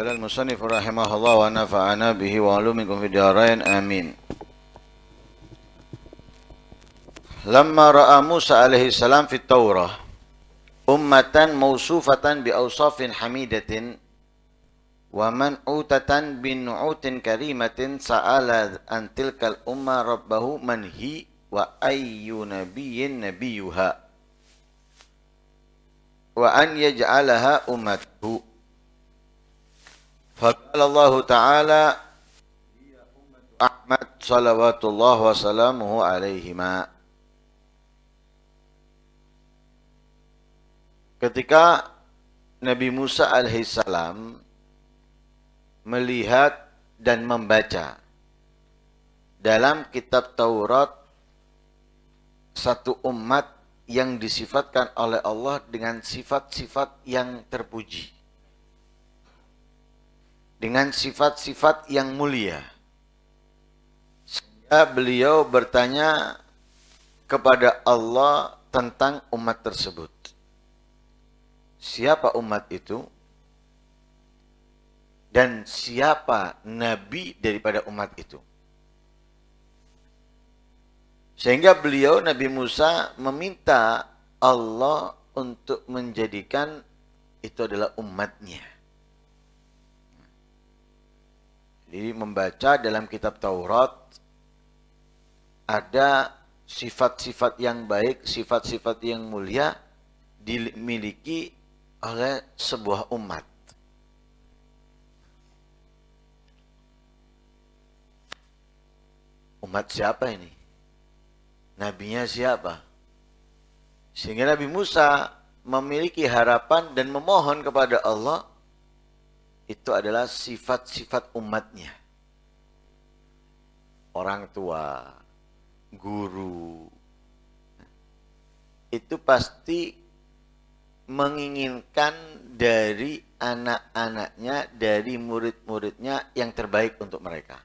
Qala al-musannif rahimahullah wa nafa'ana bihi wa 'ulumikum fid dharain amin. Lamma ra'a Musa alaihi salam fit Taurah ummatan mawsufatan bi awsafin hamidatin wa man'utatan bin nu'utin karimatin sa'ala an tilkal umma rabbahu manhi wa ayyu nabiyyin nabiyuha wa an yaj'alaha ummatuhu. Faqala Allah Ta'ala Ahmad salawatullah wa salamuhu alaihima. Ketika Nabi Musa alaihissalam melihat dan membaca dalam kitab Taurat satu umat yang disifatkan oleh Allah dengan sifat-sifat yang terpuji, dengan sifat-sifat yang mulia. Sehingga beliau bertanya kepada Allah tentang umat tersebut. Siapa umat itu? Dan siapa nabi daripada umat itu? Sehingga beliau, Nabi Musa, meminta Allah untuk menjadikan itu adalah umatnya. Jadi membaca dalam kitab Taurat ada sifat-sifat yang baik, sifat-sifat yang mulia dimiliki oleh sebuah umat. Umat siapa ini? Nabinya siapa? Sehingga Nabi Musa memiliki harapan dan memohon kepada Allah. Itu adalah sifat-sifat umatnya. Orang tua, guru. Itu pasti menginginkan dari anak-anaknya, dari murid-muridnya yang terbaik untuk mereka.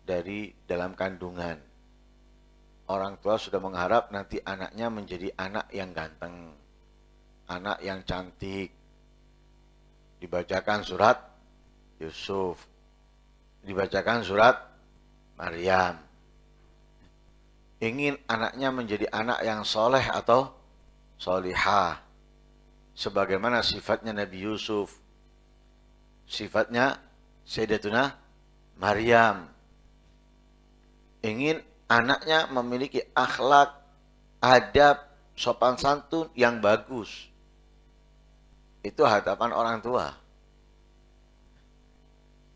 Dari dalam kandungan. Orang tua sudah mengharap nanti anaknya menjadi anak yang ganteng. Anak yang cantik. Dibacakan surat Yusuf. Dibacakan surat Maryam. Ingin anaknya menjadi anak yang soleh atau solihah. Sebagaimana sifatnya Nabi Yusuf. Sifatnya Sayyidatuna Maryam. Ingin anaknya memiliki akhlak, adab, sopan santun yang bagus. Itu harapan orang tua.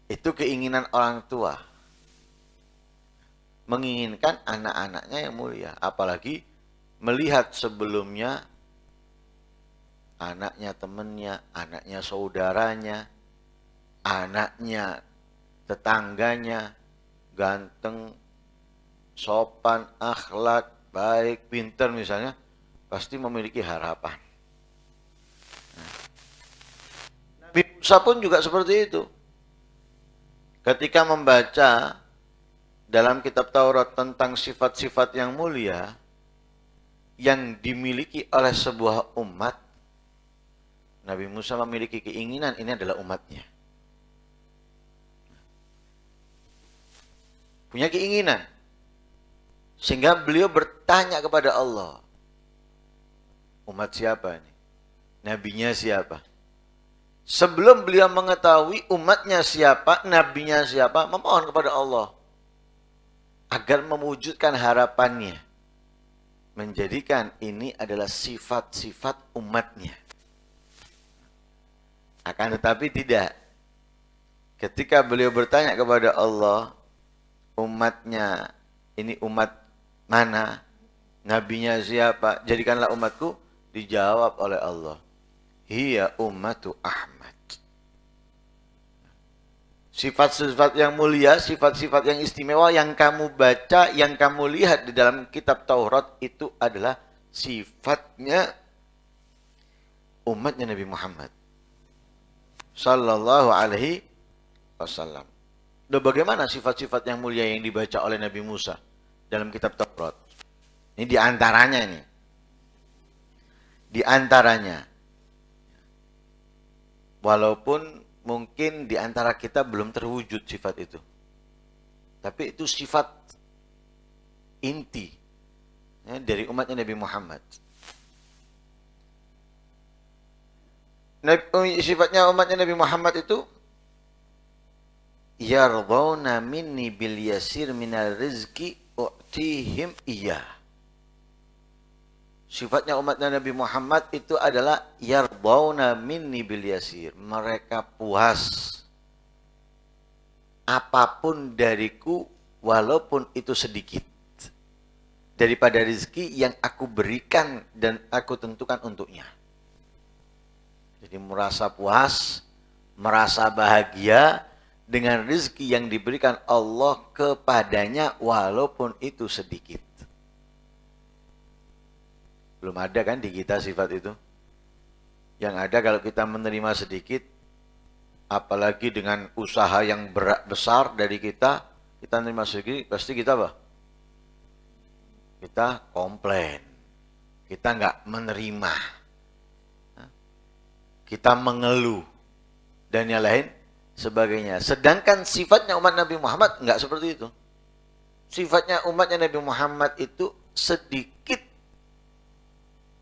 Itu keinginan orang tua. Menginginkan anak-anaknya yang mulia. Apalagi melihat sebelumnya anaknya temannya, anaknya saudaranya, anaknya tetangganya, ganteng, sopan, akhlak, baik, pintar misalnya, pasti memiliki harapan. Nabi Musa pun juga seperti itu. Ketika membaca dalam kitab Taurat tentang sifat-sifat yang mulia yang dimiliki oleh sebuah umat, Nabi Musa memiliki keinginan ini adalah umatnya. Punya keinginan. Sehingga beliau bertanya kepada Allah. Umat siapa ini? Nabinya siapa? Sebelum beliau mengetahui umatnya siapa, nabinya siapa, memohon kepada Allah. Agar mewujudkan harapannya. Menjadikan ini adalah sifat-sifat umatnya. Akan tetapi tidak. Ketika beliau bertanya kepada Allah, umatnya, ini umat mana? Nabinya siapa? Jadikanlah umatku. Dijawab oleh Allah. Hiya ummatu Ahmad. Sifat-sifat yang mulia, sifat-sifat yang istimewa yang kamu baca, yang kamu lihat di dalam kitab Taurat itu adalah sifatnya umatnya Nabi Muhammad sallallahu alaihi wasallam. Dan bagaimana sifat-sifat yang mulia yang dibaca oleh Nabi Musa dalam kitab Taurat? Ini diantaranya ini. Di antaranya Walaupun mungkin di antara kita belum terwujud sifat itu. Tapi itu sifat inti ya, dari umatnya Nabi Muhammad. Sifatnya umatnya Nabi Muhammad itu yardawna minni bil yasir minal rizki u'tihim iya. Sifatnya umatnya Nabi Muhammad itu adalah yardawna minni bil yasir. Mereka puas apapun dariku walaupun itu sedikit. Daripada rezeki yang aku berikan dan aku tentukan untuknya. Jadi merasa puas, merasa bahagia dengan rezeki yang diberikan Allah kepadanya walaupun itu sedikit. Belum ada kan di kita sifat itu. Yang ada kalau kita menerima sedikit, apalagi dengan usaha yang besar dari kita menerima sedikit, pasti kita apa? Kita komplain. Kita nggak menerima. Kita mengeluh dan yang lain sebagainya. Sedangkan sifatnya umat Nabi Muhammad enggak seperti itu. Sifatnya umatnya Nabi Muhammad itu sedikit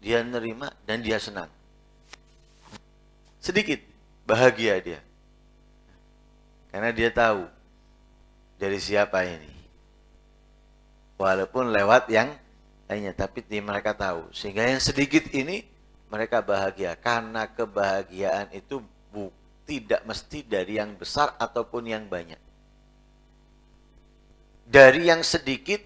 dia nerima dan dia senang. Sedikit bahagia dia. Karena dia tahu dari siapa ini. Walaupun lewat yang lainnya, tapi mereka tahu. Sehingga yang sedikit ini mereka bahagia karena kebahagiaan itu tidak mesti dari yang besar ataupun yang banyak. Dari yang sedikit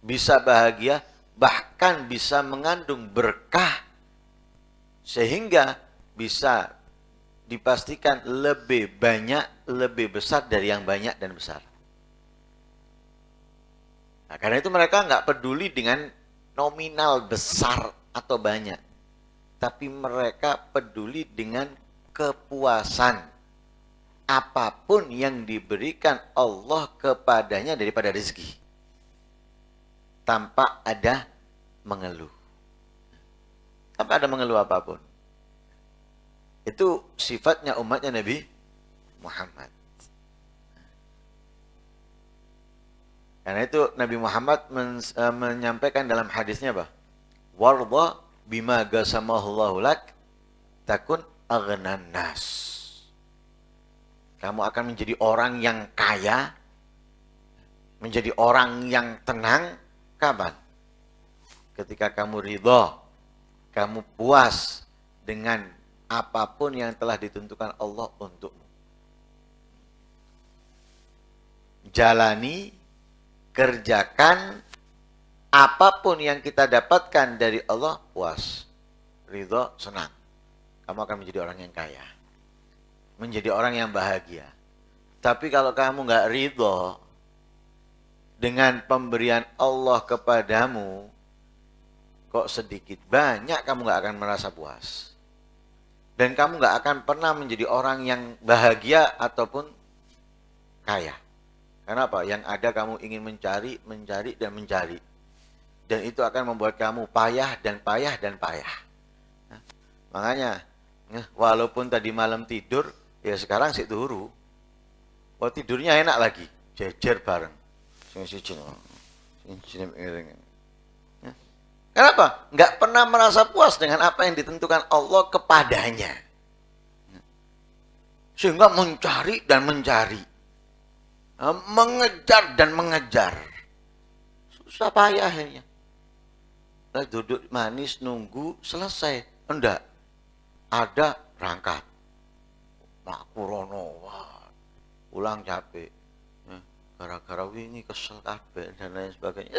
bisa bahagia, bahkan bisa mengandung berkah sehingga bisa dipastikan lebih banyak, lebih besar dari yang banyak dan besar. Nah, karena itu mereka nggak peduli dengan nominal besar atau banyak. Tapi mereka peduli dengan kepuasan apapun yang diberikan Allah kepadanya daripada rezeki. Tanpa ada mengeluh. Tanpa ada mengeluh apapun. Itu sifatnya umatnya Nabi Muhammad. Karena itu Nabi Muhammad menyampaikan dalam hadisnya apa? Warda bima gasamahullahu lak takun aghnan nas. Kamu akan menjadi orang yang kaya, menjadi orang yang tenang kapan? Ketika kamu ridha, kamu puas dengan apapun yang telah ditentukan Allah untukmu. Jalani, kerjakan apapun yang kita dapatkan dari Allah, puas, ridho, senang. Kamu akan menjadi orang yang kaya. Menjadi orang yang bahagia. Tapi kalau kamu nggak ridho dengan pemberian Allah kepadamu, kok sedikit banyak kamu nggak akan merasa puas. Dan kamu nggak akan pernah menjadi orang yang bahagia ataupun kaya. Kenapa? Yang ada kamu ingin mencari, dan mencari. Dan itu akan membuat kamu payah dan payah dan payah. Nah, makanya, walaupun tadi malam tidur, ya sekarang sih turu. Oh tidurnya enak lagi, jejer bareng. Kenapa? Nggak pernah merasa puas dengan apa yang ditentukan Allah kepadanya. Sehingga mencari dan mencari. Mengejar dan mengejar. Susah payah akhirnya. Duduk manis nunggu selesai. Enggak. Ada berangkat. Mak Kurono. Pulang capek. Gara-gara wingi kesel kabeh dan lain sebagainya.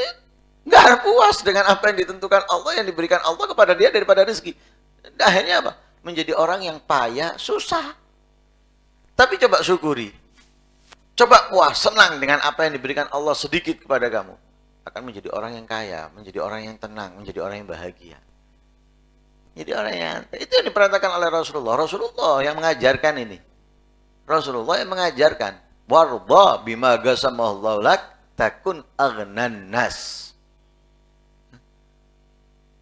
Enggak puas dengan apa yang ditentukan Allah, yang diberikan Allah kepada dia daripada rezeki. Akhirnya apa? Menjadi orang yang payah, susah. Tapi coba syukuri. Coba puas, senang dengan apa yang diberikan Allah sedikit kepada kamu. Akan menjadi orang yang kaya, menjadi orang yang tenang, menjadi orang yang bahagia. Jadi orang yang, itu yang diperhatikan oleh Rasulullah. Rasulullah yang mengajarkan ini. Rasulullah yang mengajarkan. Warda bima gasamahullahu lak takun aghnan nas.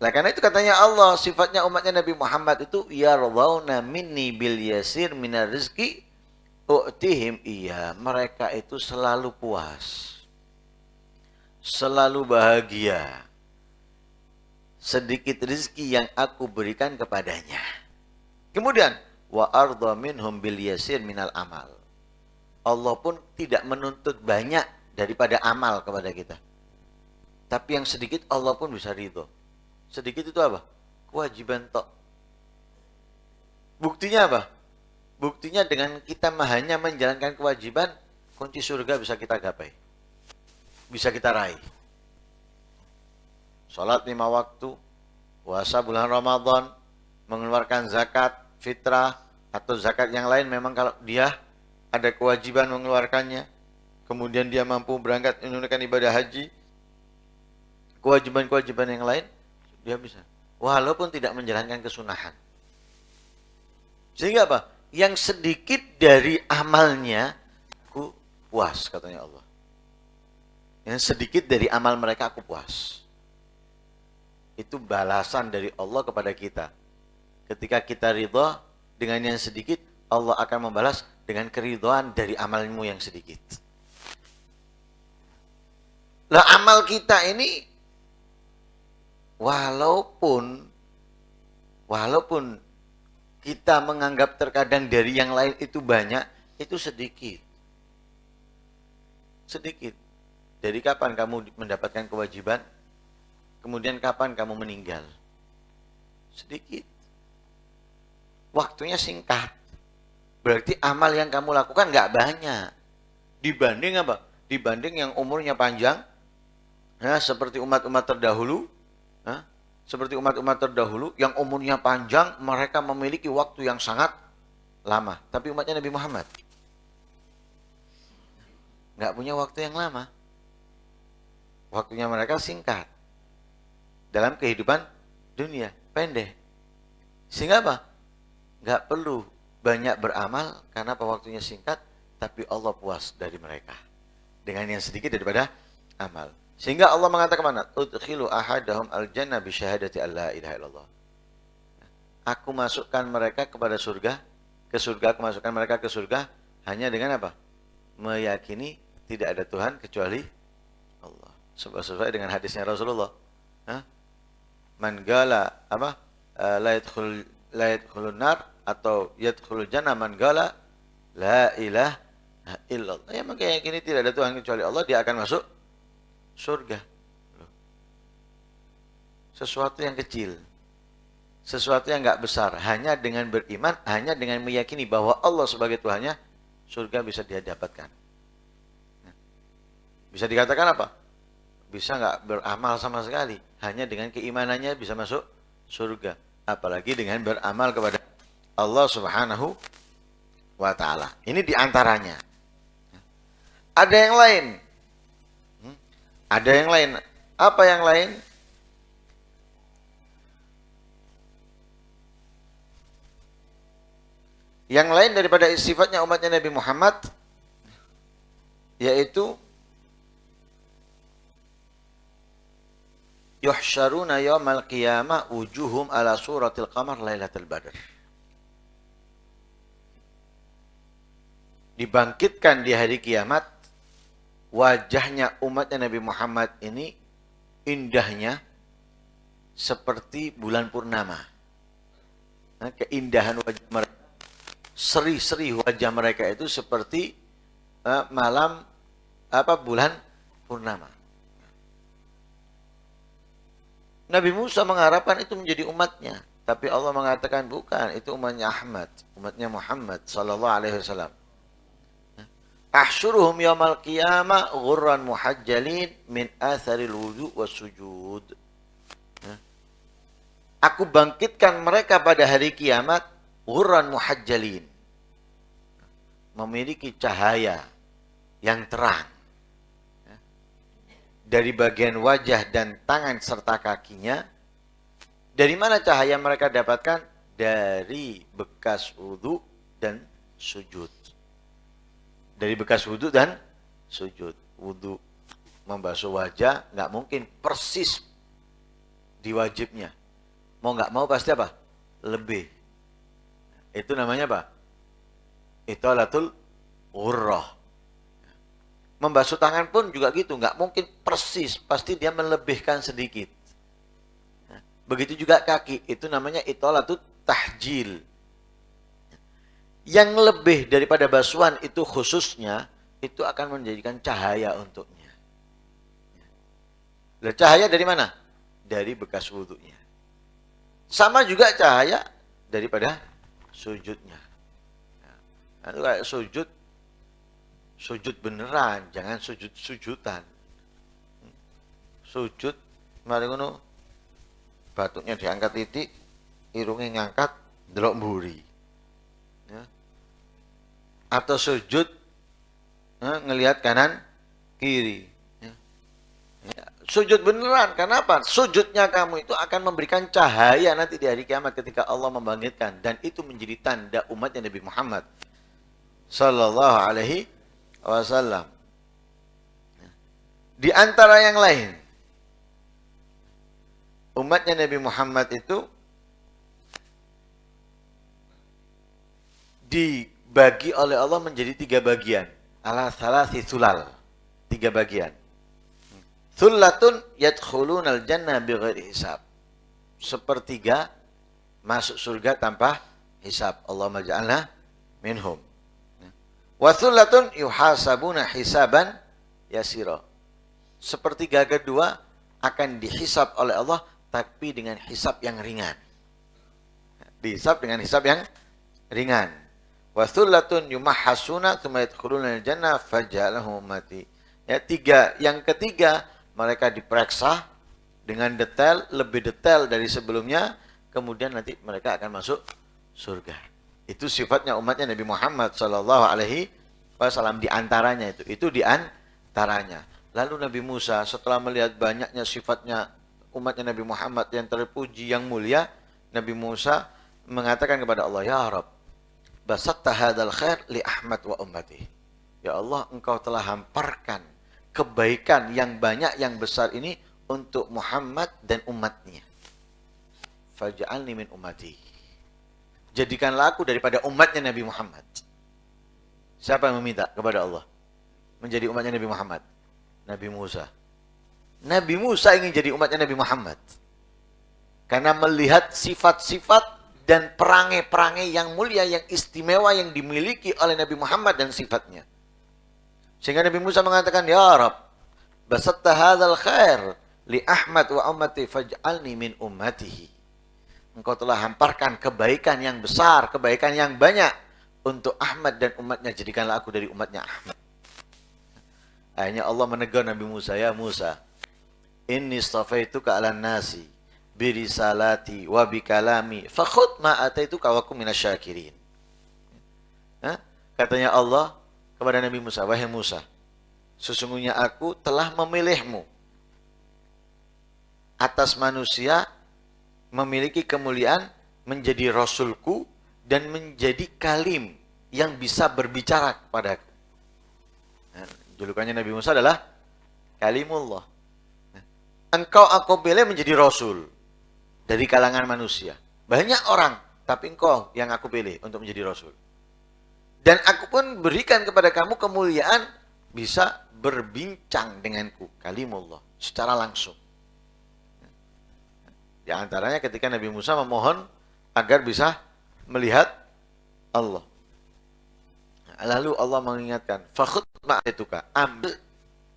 Nah, karena itu katanya Allah, sifatnya umatnya Nabi Muhammad itu yardhauna minni bil yasir minar rizki u'tihim iya. Mereka itu selalu puas, selalu bahagia sedikit rizki yang aku berikan kepadanya. Kemudian wa ardha minhum bil yasir minal amal. Allah pun tidak menuntut banyak daripada amal kepada kita. Tapi yang sedikit Allah pun bisa ridho. Sedikit itu apa? Kewajiban tok. Buktinya apa? Buktinya dengan kita hanya menjalankan kewajiban, kunci surga bisa kita gapai. Bisa kita raih. Salat 5 waktu, puasa bulan Ramadan, mengeluarkan zakat, fitrah, atau zakat yang lain memang kalau dia ada kewajiban mengeluarkannya, kemudian dia mampu berangkat menunaikan ibadah haji, kewajiban-kewajiban yang lain, dia bisa. Walaupun tidak menjalankan kesunahan. Sehingga apa? Yang sedikit dari amalnya, aku puas, katanya Allah. Yang sedikit dari amal mereka, aku puas. Itu balasan dari Allah kepada kita. Ketika kita ridha dengan yang sedikit, Allah akan membalas dengan keridhaan dari amalmu yang sedikit. Lah amal kita ini, walaupun kita menganggap terkadang dari yang lain itu banyak, itu sedikit. Sedikit. Dari kapan kamu mendapatkan kewajiban? Kemudian kapan kamu meninggal? Sedikit. Waktunya singkat. Berarti amal yang kamu lakukan nggak banyak. Dibanding apa? Dibanding yang umurnya panjang, ya, seperti umat-umat terdahulu, ya, seperti umat-umat terdahulu yang umurnya panjang, mereka memiliki waktu yang sangat lama. Tapi umatnya Nabi Muhammad nggak punya waktu yang lama. Waktunya mereka singkat. Dalam kehidupan dunia, pendek. Sehingga apa? Nggak perlu banyak beramal, karena apa? Waktunya singkat, tapi Allah puas dari mereka. Dengan yang sedikit daripada amal. Sehingga Allah mengatakan mana? Udkhilu ahadahum al-jannah bisyahadati alla ilaha illallah. Aku masukkan mereka kepada surga, ke surga, aku masukkan mereka ke surga, hanya dengan apa? Meyakini tidak ada Tuhan kecuali Allah. Sesuai dengan hadisnya Rasulullah. Man gala apa? La yadkhulun nar atau yadkhulul jannah man gala la ilaha illallah. Ya, makanya gini, tidak ada Tuhan kecuali Allah, dia akan masuk surga. Sesuatu yang kecil, sesuatu yang enggak besar, hanya dengan beriman, hanya dengan meyakini bahwa Allah sebagai Tuhannya, surga bisa dia dapatkan. Bisa dikatakan apa? Bisa enggak beramal sama sekali, hanya dengan keimanannya bisa masuk surga. Apalagi dengan beramal kepada Allah Subhanahu wa ta'ala. Ini diantaranya. Ada yang lain. Ada yang lain. Apa yang lain? Yang lain daripada sifatnya umatnya Nabi Muhammad, yaitu yuhsyaruna yawmal qiyamah wujuhum ala suratil qamar lailatul badr. Dibangkitkan di hari kiamat, wajahnya umatnya Nabi Muhammad ini indahnya seperti bulan purnama. Nah, keindahan wajah mereka, seri-seri wajah mereka itu seperti malam bulan purnama. Nabi Musa mengharapkan itu menjadi umatnya, tapi Allah mengatakan bukan, itu umatnya Ahmad, umatnya Muhammad sallallahu alaihi wasallam. Ahsyuruhum yaumal qiyamah ghurran muhajjalin min atharil wudu wasujud. Aku bangkitkan mereka pada hari kiamat ghurran muhajjalin, memiliki cahaya yang terang dari bagian wajah dan tangan serta kakinya. Dari mana cahaya mereka dapatkan? Dari bekas wudu dan sujud. Dari bekas wudu dan sujud. Wudu membasuh wajah nggak mungkin persis di wajibnya. Mau nggak mau pasti apa? Lebih. Itu namanya apa? Italatul ghurrah. Membasuh tangan pun juga gitu, nggak mungkin persis, pasti dia melebihkan sedikit. Begitu juga kaki, itu namanya italatul tahjil. Yang lebih daripada basuhan itu khususnya, itu akan menjadikan cahaya untuknya. Nah, cahaya dari mana? Dari bekas wudhunya. Sama juga cahaya daripada sujudnya. Nah, itu kayak sujud beneran, jangan sujud-sujudan. Sujud, mari ngono, batuknya diangkat titik, irungnya ngangkat, delok mburi. Ya. Atau sujud, ngelihat kanan, kiri. Ya. Ya. Sujud beneran, kenapa? Sujudnya kamu itu akan memberikan cahaya nanti di hari kiamat ketika Allah membangkitkan. Dan itu menjadi tanda umatnya Nabi Muhammad Sallallahu Alaihi Wasallam. Di antara yang lain, umatnya Nabi Muhammad itu dibagi oleh Allah menjadi 3 bagian. Ala salasi sulal. 3 bagian. Thullatun yadkhulunal jannah bighairi hisab. Sepertiga masuk surga tanpa hisab. Allahumma ja'alna minhum. Wa thullatun yuhasabuna hisaban yasira. Sepertiga kedua akan dihisab oleh Allah tapi dengan hisab yang ringan. Dihisab dengan hisab yang ringan. Wa thullatun yumahhasuna tsumma yadkhuluna al-jannah fajalahum ummati. Ya, yang ketiga mereka diperiksa dengan detail, lebih detail dari sebelumnya, kemudian nanti mereka akan masuk surga. Itu sifatnya umatnya Nabi Muhammad sallallahu alaihi wasallam, di antaranya itu di antaranya. Lalu Nabi Musa setelah melihat banyaknya sifatnya umatnya Nabi Muhammad yang terpuji, yang mulia, Nabi Musa mengatakan kepada Allah, "Ya Rabb, basatta hadzal khair li Ahmad wa ummati." Ya Allah, Engkau telah hamparkan kebaikan yang banyak, yang besar ini untuk Muhammad dan umatnya. Faj'alni min ummati. Jadikanlah aku daripada umatnya Nabi Muhammad. Siapa yang meminta kepada Allah menjadi umatnya Nabi Muhammad? Nabi Musa. Nabi Musa ingin jadi umatnya Nabi Muhammad. Karena melihat sifat-sifat dan perangai-perangai yang mulia, yang istimewa yang dimiliki oleh Nabi Muhammad dan sifatnya. Sehingga Nabi Musa mengatakan, "Ya Rabb, basatta hadzal khair li Ahmad wa ummati faj'alni min ummatihi." Engkau telah hamparkan kebaikan yang besar, kebaikan yang banyak untuk Ahmad dan umatnya, jadikanlah aku dari umatnya Ahmad. Akhirnya Allah menegur Nabi Musa, "Ya Musa, inni istafaituka 'alan nasi birisalati wa bikalami fakhudh ma ataituka wa kum minasyakirin." Katanya Allah kepada Nabi Musa, "Wahai Musa, sesungguhnya aku telah memilihmu atas manusia, memiliki kemuliaan, menjadi rasulku dan menjadi kalim yang bisa berbicara kepadaku." Julukannya Nabi Musa adalah Kalimullah. Engkau aku pilih menjadi rasul dari kalangan manusia. Banyak orang, tapi engkau yang aku pilih untuk menjadi rasul. Dan aku pun berikan kepada kamu kemuliaan bisa berbincang denganku, Kalimullah, secara langsung. Di antaranya ketika Nabi Musa memohon agar bisa melihat Allah. Lalu Allah mengingatkan, "Fakhudh ma'atuka." Ambil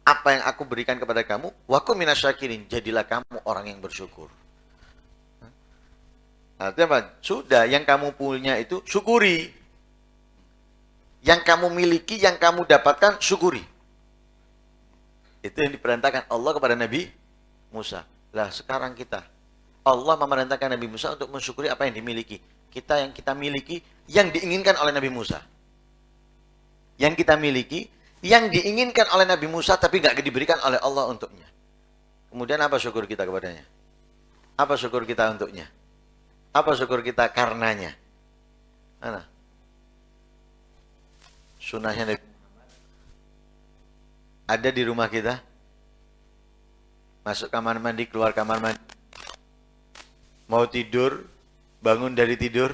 apa yang aku berikan kepada kamu, wa kum minasyakirin, jadilah kamu orang yang bersyukur. Artinya apa? Sudah, yang kamu punya itu syukuri. Yang kamu miliki, yang kamu dapatkan, syukuri. Itu yang diperintahkan Allah kepada Nabi Musa. Lah sekarang kita, Allah memerintahkan Nabi Musa untuk mensyukuri apa yang dimiliki. Kita yang kita miliki, yang diinginkan oleh Nabi Musa. Yang kita miliki, yang diinginkan oleh Nabi Musa, tapi nggak diberikan oleh Allah untuknya. Kemudian apa syukur kita kepadanya? Apa syukur kita untuknya? Apa syukur kita karenanya? Mana? Sunnahnya Nabi ada di rumah kita. Masuk kamar mandi, keluar kamar mandi. Mau tidur, bangun dari tidur.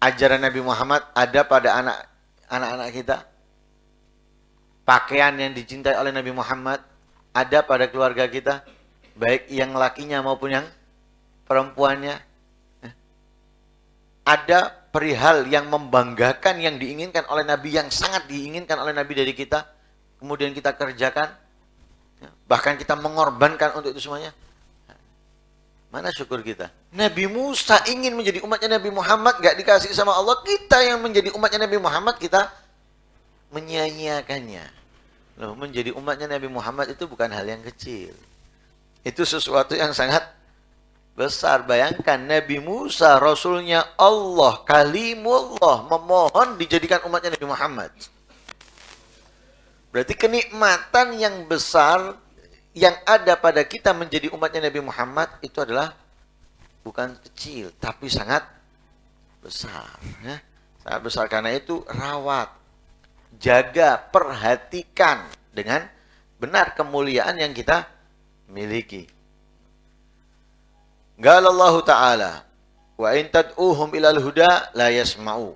Ajaran Nabi Muhammad ada pada anak-anak kita. Pakaian yang dicintai oleh Nabi Muhammad ada pada keluarga kita. Baik yang lakinya maupun yang perempuannya. Ada perihal yang membanggakan, yang diinginkan oleh Nabi, yang sangat diinginkan oleh Nabi dari kita. Kemudian kita kerjakan. Bahkan kita mengorbankan untuk itu semuanya. Mana syukur kita? Nabi Musa ingin menjadi umatnya Nabi Muhammad, gak dikasih sama Allah. Kita yang menjadi umatnya Nabi Muhammad, kita menyia-nyiakannya. Loh, menjadi umatnya Nabi Muhammad itu bukan hal yang kecil. Itu sesuatu yang sangat besar. Bayangkan Nabi Musa, Rasulnya Allah, Kalimullah, memohon dijadikan umatnya Nabi Muhammad. Berarti kenikmatan yang besar yang ada pada kita menjadi umatnya Nabi Muhammad itu adalah bukan kecil, tapi sangat besar. Ya. Sangat besar, karena itu rawat, jaga, perhatikan dengan benar kemuliaan yang kita miliki. Qala Allah Ta'ala, wa in tad'uhum ilal huda la yasma'u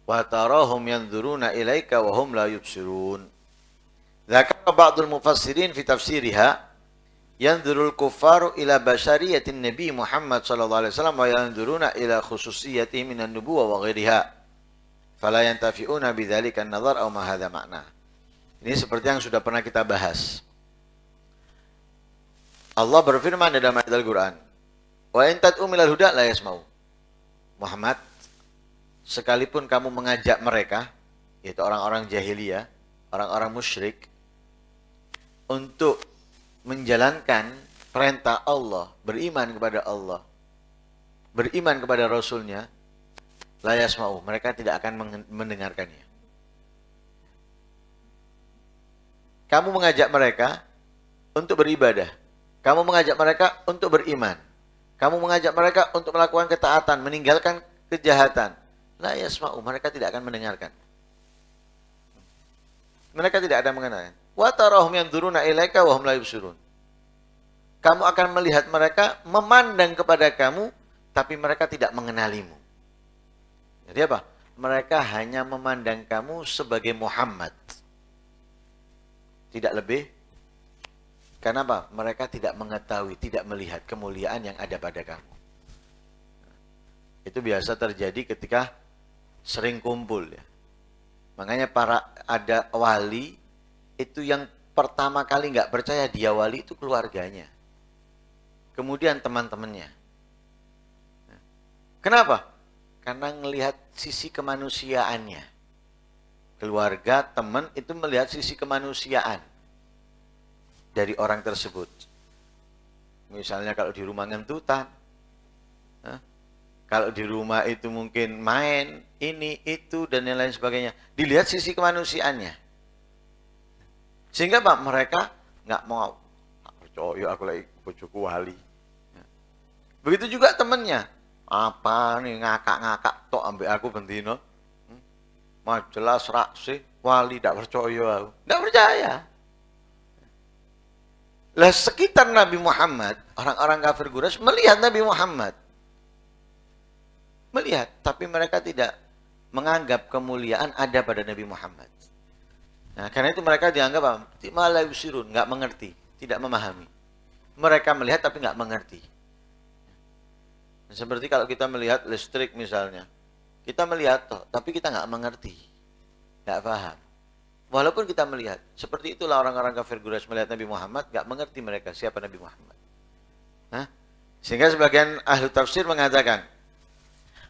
wa tarahum yanzuruna ilaika wa hum la yubsirun. Dzakara ba'dul mufassirin fi tafsiriha yanzurul kuffaru ila basyariyatin Nabi Muhammad sallallahu alaihi wasallam wa yanzuruna ila khususiyatihi minan nubuwah wa ghairiha. Fala yantafi'una bidzalika an-nazar aw ma hadza ma'na. Ini seperti yang sudah pernah kita bahas. Allah berfirman dalam ayat Al-Qur'an, "Wa in tad'u ilal huda la yasma'u." Muhammad, sekalipun kamu mengajak mereka, yaitu orang-orang jahiliyah, orang-orang musyrik, untuk menjalankan perintah Allah, beriman kepada Allah, beriman kepada Rasulnya, la yasma'u, mereka tidak akan mendengarkannya. Kamu mengajak mereka untuk beribadah, kamu mengajak mereka untuk beriman, kamu mengajak mereka untuk melakukan ketaatan, meninggalkan kejahatan, la yasma'u, mereka tidak akan mendengarkan. Mereka tidak ada mengenal. Wa tarahum yanzuruna ilaika wa hum la yubsirun. Kamu akan melihat mereka memandang kepada kamu, tapi mereka tidak mengenalimu. Jadi apa? Mereka hanya memandang kamu sebagai Muhammad. Tidak lebih. Karena apa? Mereka tidak mengetahui, tidak melihat kemuliaan yang ada pada kamu. Itu biasa terjadi ketika sering kumpul, ya. Makanya ada wali, itu yang pertama kali nggak percaya dia wali itu keluarganya. Kemudian teman-temannya. Kenapa? Karena melihat sisi kemanusiaannya. Keluarga, teman itu melihat sisi kemanusiaan dari orang tersebut. Misalnya kalau di rumah ngentutan, kalau di rumah itu mungkin main, ini, itu, dan yang lain sebagainya. Dilihat sisi kemanusiaannya. Sehingga Pak, mereka nggak mau, percaya aku lagi bojoku wali. Begitu juga temennya. Apa nih, ngakak-ngakak, tok ambek aku bentino. Jelas rak sih, wali, tidak percaya aku. Tidak percaya. Lah sekitar Nabi Muhammad, orang-orang kafir Quraisy melihat Nabi Muhammad. Melihat, tapi mereka tidak menganggap kemuliaan ada pada Nabi Muhammad. Nah, karena itu mereka dianggap malah yusirun, nggak mengerti, tidak memahami. Mereka melihat tapi nggak mengerti. Seperti kalau kita melihat listrik misalnya, kita melihat toh, tapi kita nggak mengerti, nggak paham. Walaupun kita melihat, seperti itulah orang-orang kafir Quraisy melihat Nabi Muhammad, nggak mengerti mereka siapa Nabi Muhammad. Nah, sehingga sebagian ahli tafsir mengatakan,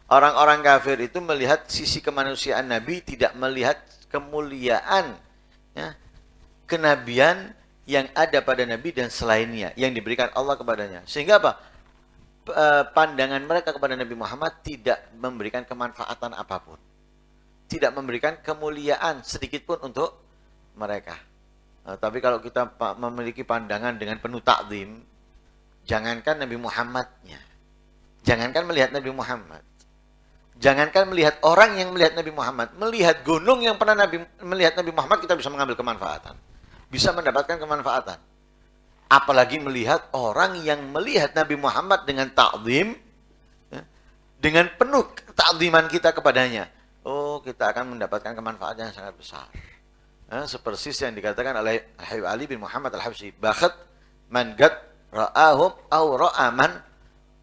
orang-orang kafir itu melihat sisi kemanusiaan Nabi, tidak melihat kemuliaan, ya, kenabian yang ada pada Nabi dan selainnya, yang diberikan Allah kepadanya. Sehingga apa? Pandangan mereka kepada Nabi Muhammad tidak memberikan kemanfaatan apapun. Tidak memberikan kemuliaan sedikit pun untuk mereka. Tapi kalau kita memiliki pandangan dengan penuh takzim, jangankan Nabi Muhammadnya, jangankan melihat Nabi Muhammad, jangankan melihat orang yang melihat Nabi Muhammad, melihat gunung yang pernah melihat Nabi Muhammad, kita bisa mengambil kemanfaatan. Bisa mendapatkan kemanfaatan. Apalagi melihat orang yang melihat Nabi Muhammad dengan ta'zim, ya, dengan penuh ta'ziman kita kepadanya. Oh, kita akan mendapatkan kemanfaatan yang sangat besar. Seperti yang dikatakan oleh Habib Ali bin Muhammad Al-Habsyi, "Bakhat man gad ra'ahum au ra'a man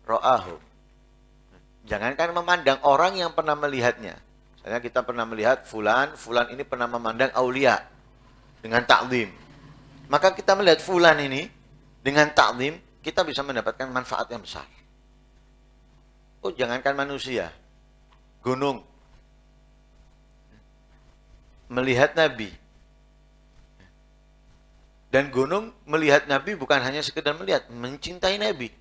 ra'ahum." Jangankan memandang orang yang pernah melihatnya. Misalnya kita pernah melihat fulan ini pernah memandang aulia dengan ta'zim. Maka kita melihat fulan ini dengan ta'zim, kita bisa mendapatkan manfaat yang besar. Oh, jangankan manusia, gunung melihat Nabi. Dan gunung melihat Nabi bukan hanya sekedar melihat, mencintai Nabi.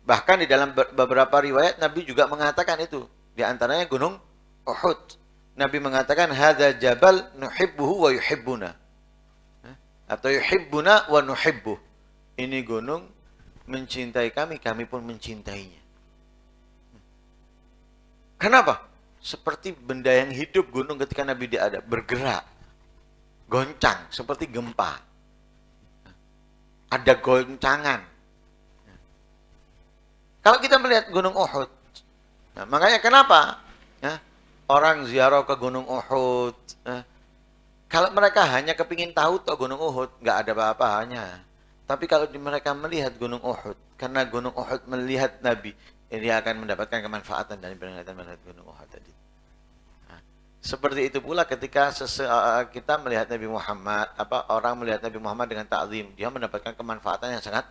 Bahkan di dalam beberapa riwayat Nabi juga mengatakan itu. Di antaranya gunung Uhud. Nabi mengatakan, "Hadza jabal nuhibbuhu wa yuhibbuna." Atau yuhibbuna wa nuhibbuh. Ini gunung mencintai kami, kami pun mencintainya. Kenapa? Seperti benda yang hidup gunung ketika Nabi ada, bergerak. Goncang, seperti gempa. Ada goncangan. Kalau kita melihat gunung Uhud, nah, makanya kenapa orang ziarah ke gunung Uhud, kalau mereka hanya kepingin tahu tuh gunung Uhud, nggak ada apa-apanya. Tapi kalau mereka melihat gunung Uhud, karena gunung Uhud melihat Nabi, dia akan mendapatkan kemanfaatan dari peringatan melihat gunung Uhud tadi. Seperti itu pula ketika kita melihat Nabi Muhammad, orang melihat Nabi Muhammad dengan ta'zim, dia mendapatkan kemanfaatan yang sangat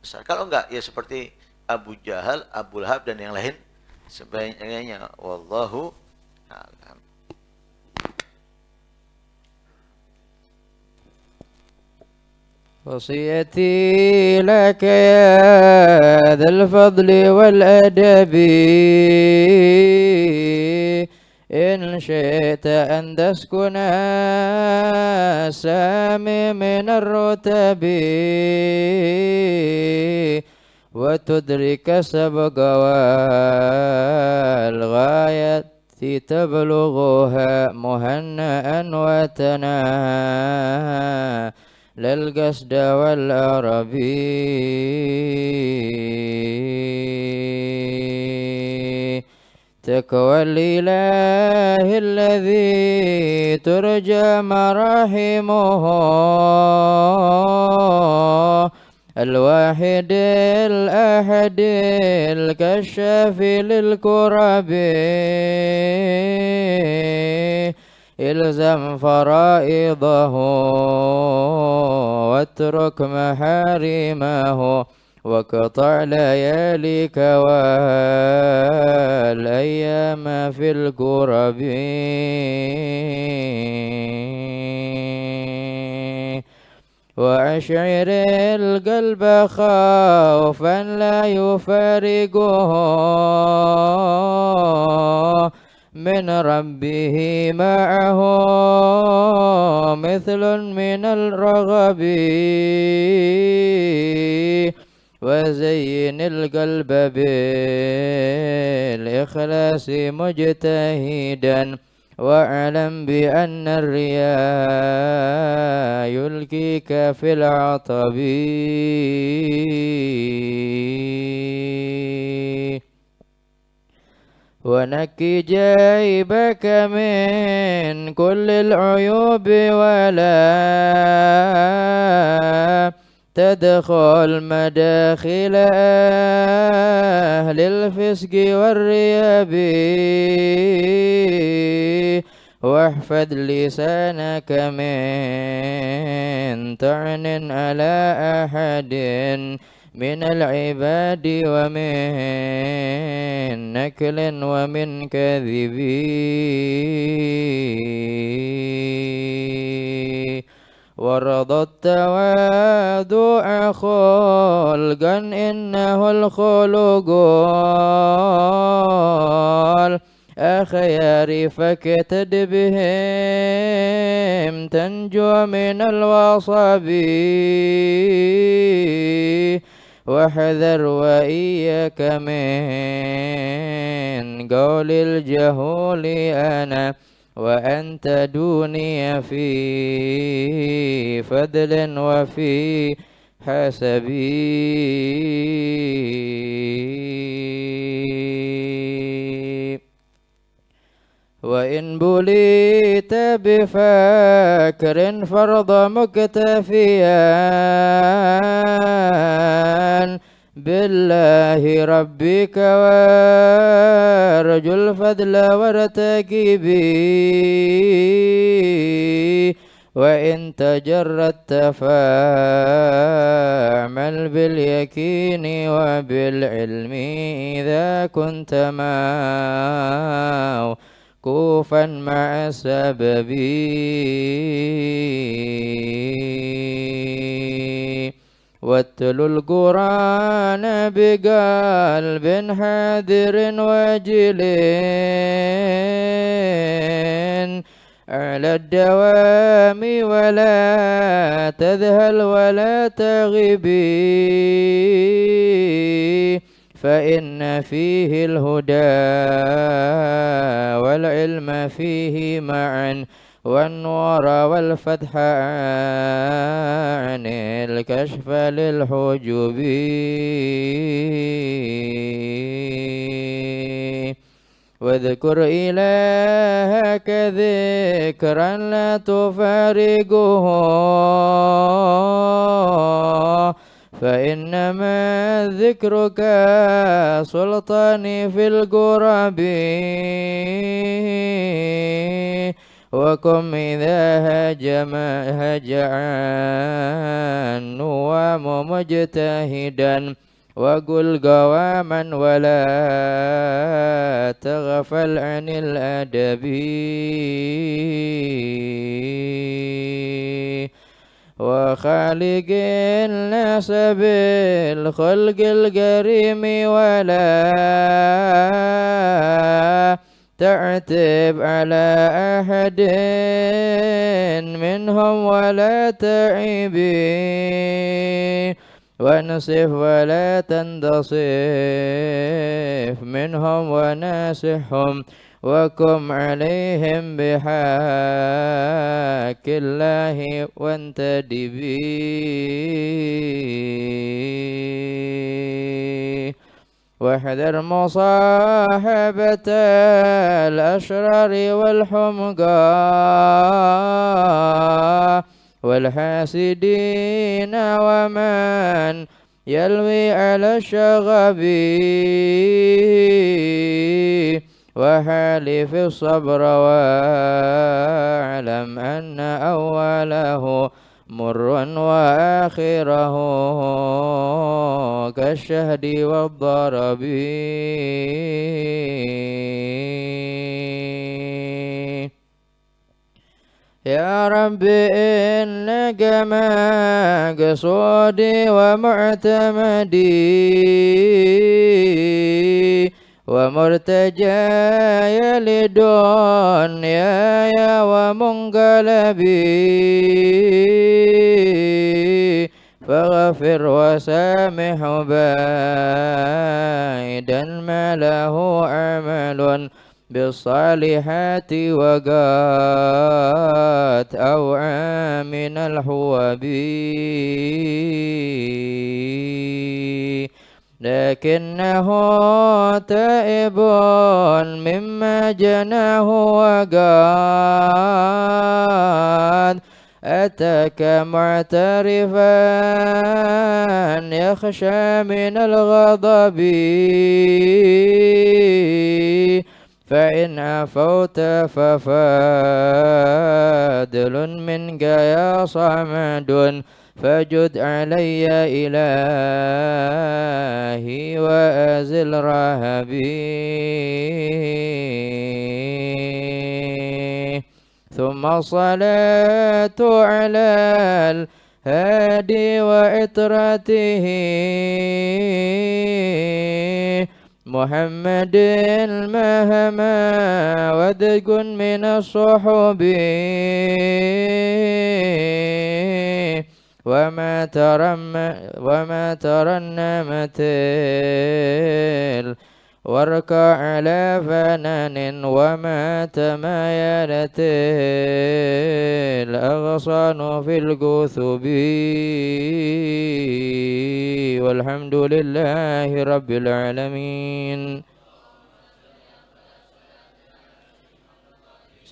besar. Kalau enggak, ya seperti Abu Jahal, Abu Lahab dan yang lain sebagainya. Wallahu a'lam. وصيتي لك يا ذا الفضل والأدب إن شئت أن تسكن السامي من الرتب وتدرك سبق والغاية تبلغها مهنأ وتناهى للقصد والعربي تقوى الإله الذي ترجى مراحمه الواحد الأحد الكشاف للكرب إلزم فرائضه واترك محارمه وقطع لياليك والأيام في الكرب وأشعر القلب خوفا لا يفارقه من ربه معه مثل من الرغب وزين القلب بالإخلاص مجتهدا واعلم بأن الرياء يلقيك في العطب ونكي جيبك من كل العيوب ولا تدخل مداخل أهل الفسق والرياب واحفظ لسانك من طعن على أحد من العباد ومن نكل ومن كذب ورضى التواضع خلقا إنه الخلق الأخيار فاكتد بهم تنجو من الوصب واحذر وإياك من قول الجهول أنا وأنت دوني في فضل وفي حسبي وإن بليت بفكر فرض مكتفيا بالله ربك وارجو الفضل وارتكبي وإن تجردت فاعمل باليقين وبالعلم إذا كنت موقوفا مع السبب واتلوا القرآن بقلب حاذر وجل على الدوام ولا تذهل ولا تغبي فإن فيه الهدى والعلم فيه معا والنور والفتح عن الكشف للحجب واذكر إلهك ذكرا لا تفارقه فإنما ذكرك سلطان في القرب وكم إذا هجع النوام مجتهدا وقل قواما ولا تغفل عن الأدب وخالق الناس بالخلق الكريم ولا تعتب على أحد منهم ولا تعيبي وانصف ولا تنتصف منهم وناسحهم وكم عليهم بحق الله وانتدبي واحذر مصاحبة الأشرار والحمقى والحاسدين ومن يلوي على الشغب وحالف الصبر واعلم أن أوله مر وآخره كالشهد والضرب يا رب إنك مقصودي ومعتمدي ومرتجاي لدنياي ومنقلبي فاغفر وسامح بعيدا ما له عمل بالصالحات وقات أو من الحوب لكنه تائب مما جناه وقاد أتاك معترفا يخشى من الغضب فإن عفوت ففادل منك يا صمد فجد علي إلهي وأزل رهبي ثم الصلاة على الهادي وإطرته محمد المهما وذق من الصحب وما ترنمت واركع على فنان وما تمايلت الأغصان في الكثب والحمد لله رب العالمين.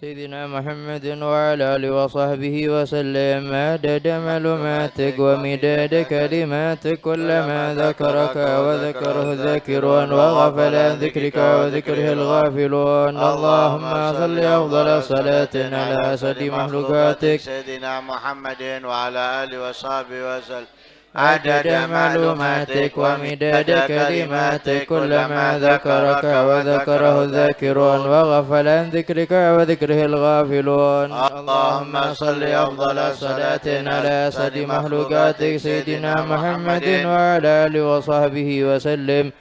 سيدنا محمد وعلى آله وصحبه وسلم عدد معلوماتك ومداد كلماتك كلما ذكرك وذكره الذاكرون وغفل عن ذكرك وذكره الغافلون. اللهم صل أفضل صلاة على أسد مخلوقاتك سيدنا محمد وعلى آله وصحبه وسلم عدد معلوماتك ومداد كلماتك كلما ذكرك وذكره الذاكرون وغفل عن ذكرك وذكره الغافلون. اللهم صل أفضل صلاة على أسد مخلوقاتك سيدنا محمد وعلى آله وصحبه وسلم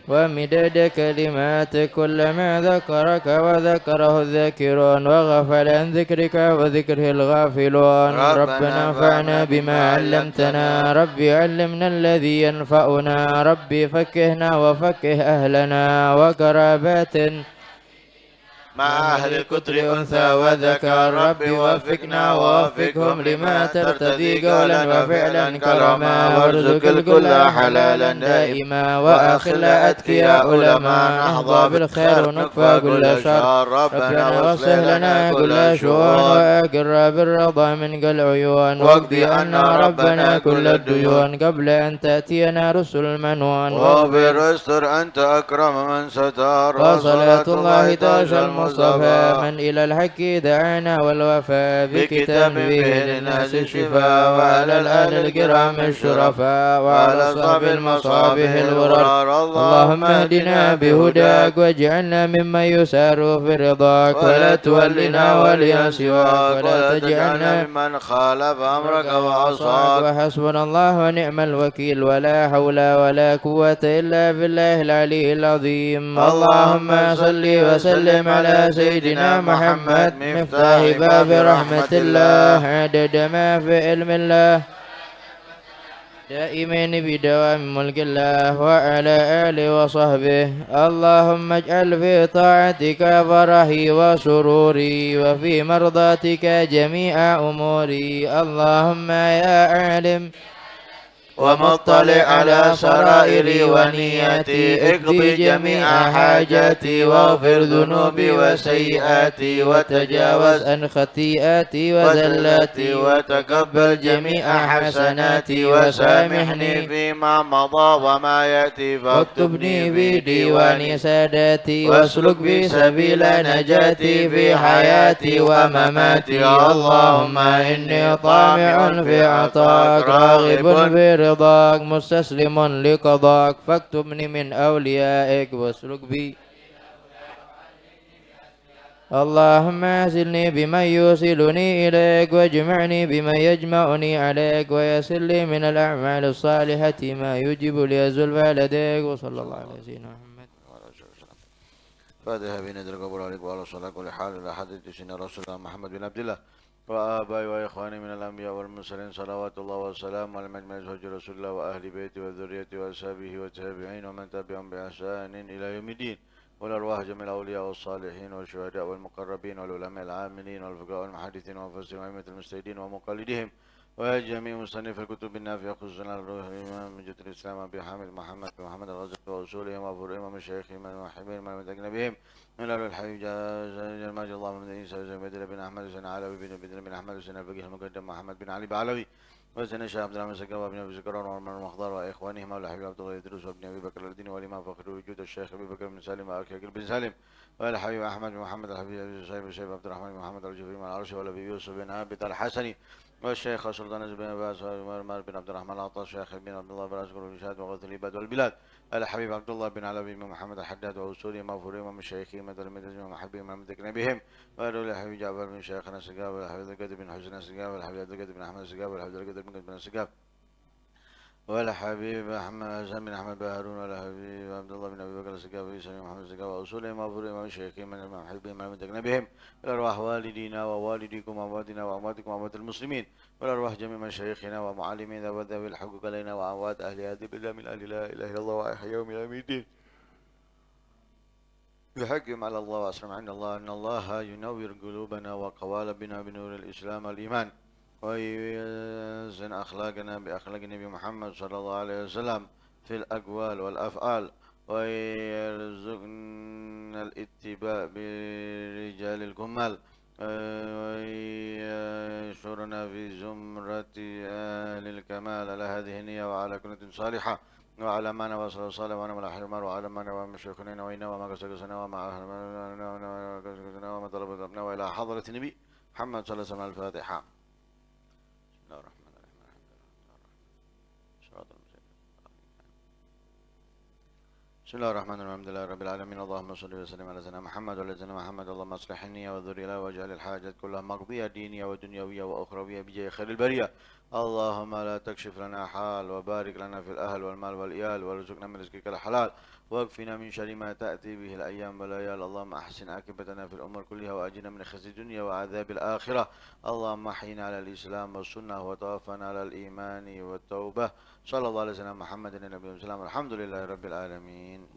ومداد كلماتك كلما ذكرك وذكره الذاكرون وغفل عن ذكرك وذكره الغافلون. ربنا انفعنا بما علمتنا ربي علمنا الذي ينفعنا ربي فكهنا وفكه أهلنا وقرابات مع أهل الكتر أنثى وذكر ربي وفقنا ووفقهم لما ترتدي قولا وفعلا كرما وارزق الكل حلالا دائما وأخل أتقياء علماء نحظى بالخير ونكفى كل شر. ربنا واصلح لنا كل شؤون وأقر بالرضا من كل عيون واقضي عنا ربنا كل الديون قبل أن تأتينا رسل المنون واغفر استر أنت أكرم من ستر وصلاة الله تاج المصطفى من إلى الحق دعانا والوفاء بكتاب به للناس الشفاء وعلى الآل الكرام الشرفاء وعلى أصحاب المصابيح الورر. اللهم اهدنا بهداك واجعلنا ممن يسار في رضاك ولا تولنا وليا سواك ولا تجعلنا ممن خالف أمرك وعصاك. وحسبنا الله ونعم الوكيل ولا حول ولا قوة إلا بالله العلي العظيم. اللهم صل وسلم على سيدنا محمد مفتاح باب رحمة الله عدد ما في علم الله دائمين بدوام ملك الله وعلى آله وصحبه. اللهم اجعل في طاعتك فرحي وسروري وفي مرضاتك جميع أموري. اللهم يا عالم ومطلع على سرائري ونياتي اقضي جميع حاجاتي واغفر ذنوبي وسيئاتي وتجاوز عن خطيئاتي وزلاتي وتقبل جميع حسناتي وسامحني فيما مضى وما يأتي واكتبني في ديوان ساداتي واسلك بي سبيل نجاتي في حياتي ومماتي. اللهم إني طامع في عطاك راغب في رضاك مستسلم لقضاك فاكتبني من أوليائك واسلك بي. اللهم اعزلني بمن يوصلني إليك واجمعني بمن يجمعني عليك ويسر لي من الأعمال الصالحة ما يجب لي زلفى لديك. وصلى الله على سيدنا محمد. فاتحة بين يديك قبول عليك وعلى صلاة كل حال إلى حد سيدنا رسول الله محمد بن عبد الله وآبائي وإخواني من الأنبياء والمرسلين صلوات الله والسلام على مجمع زوج رسول الله وأهل بيته وذريته وأصحابه والتابعين ومن تبعهم بإحسان إلى يوم الدين والأرواح جميع الأولياء والصالحين والشهداء والمقربين والعلماء العاملين والفقهاء والمحدثين والمفسرين وأئمة المجتهدين ومقلديهم وجميع مصنف الكتب النافعة خصوصا الروح الإمام من جد الإسلام أبي حامد محمد الغزالي وأصولهم وفروعهم ومشايخهم الموحدين من أجنبهم من أهل الحي جماعة الله من عيسى بن بن أحمد بن علوي بن أحمد بن الفقيه المقدم محمد بن علي بعلوي وسنة الشيخ عبد الرحمن سكر وابن أبي سكر وعمر المختار وإخوانهم مولى حبيب عبد الله يدرس وابن أبي بكر الدين والإمام فخر وجود الشيخ أبي بكر بن سالم وأخي بن سالم والحبيب أحمد بن محمد الحبيب أبي سيف عبد الرحمن بن محمد الجفري من العرش والأبي يوسف بن عابد الحسني والشيخ سلطان بن عباس وعمر بن عبد الرحمن العطاء الشيخ بن عبد الله بن أسكر والشهاد وغوث العباد والبلاد الحبيب عبد الله بن علوي بن محمد الحداد وأصولي مغفورين ومشايخهم وتلاميذهم ومحبهم ومذكرين بهم وأولي الحبيب جعفر بن شيخنا السقاف والحبيب القادر بن حسين السقاف والحبيب القادر بن أحمد السقاف والحبيب القادر بن قد بن السقاف ولا حبيب أحمد حسن بن أحمد بن هارون ولا حبيب عبد الله بن أبي بكر الصديق وعيسى بن محمد الصديق وأصولهم وفروعهم وشيخهم من المحبين من متقنا بهم والأرواح والدينا ووالديكم وأمواتنا وأمواتكم وأموات المسلمين والأرواح جميع مشايخنا ومعلمينا وذوي الحقوق علينا وأموات أهل هذه البلاد من أهل لا إله إلا الله وأحيا يوم الدين بحقهم على الله وأسلم عند الله أن الله ينور قلوبنا وقوالبنا بنور الإسلام والإيمان ويزن أخلاقنا بأخلاق النبي محمد صلى الله عليه وسلم في الأقوال والأفعال ويرزقنا الاتباع برجال الكمال ويشرنا في زمرة أهل الكمال على هذه النية وعلى كنة صالحة وعلى ما نوى صلى الله عليه وسلم الأحرمار وعلى ما نوى مشيخنا نوينا وما قسقسنا وما أهلنا وما طلب ربنا وإلى حضرة النبي محمد صلى الله عليه وسلم الفاتحة. بسم الله الرحمن الرحيم بسم الله الرحمن الرحيم الحمد لله رب العالمين اللهم صل وسلم على سيدنا محمد وعلى سيدنا محمد اللهم اصلح النية والذرية واجعل الحاجات كلها مقضية دينية ودنيوية وأخروية بجاه خير البرية. اللهم لا تكشف لنا حال وبارك لنا في الأهل والمال والإيال وارزقنا من رزقك الحلال واكفنا من شر ما تأتي به الأيام والليال. اللهم أحسن عاقبتنا في الأمور كلها وأجنا من خزي الدنيا وعذاب الآخرة. اللهم أحينا على الإسلام والسنة وتوفنا على الإيمان والتوبة. صلى الله عليه وسلم محمد النبي والسلام. الحمد لله رب العالمين.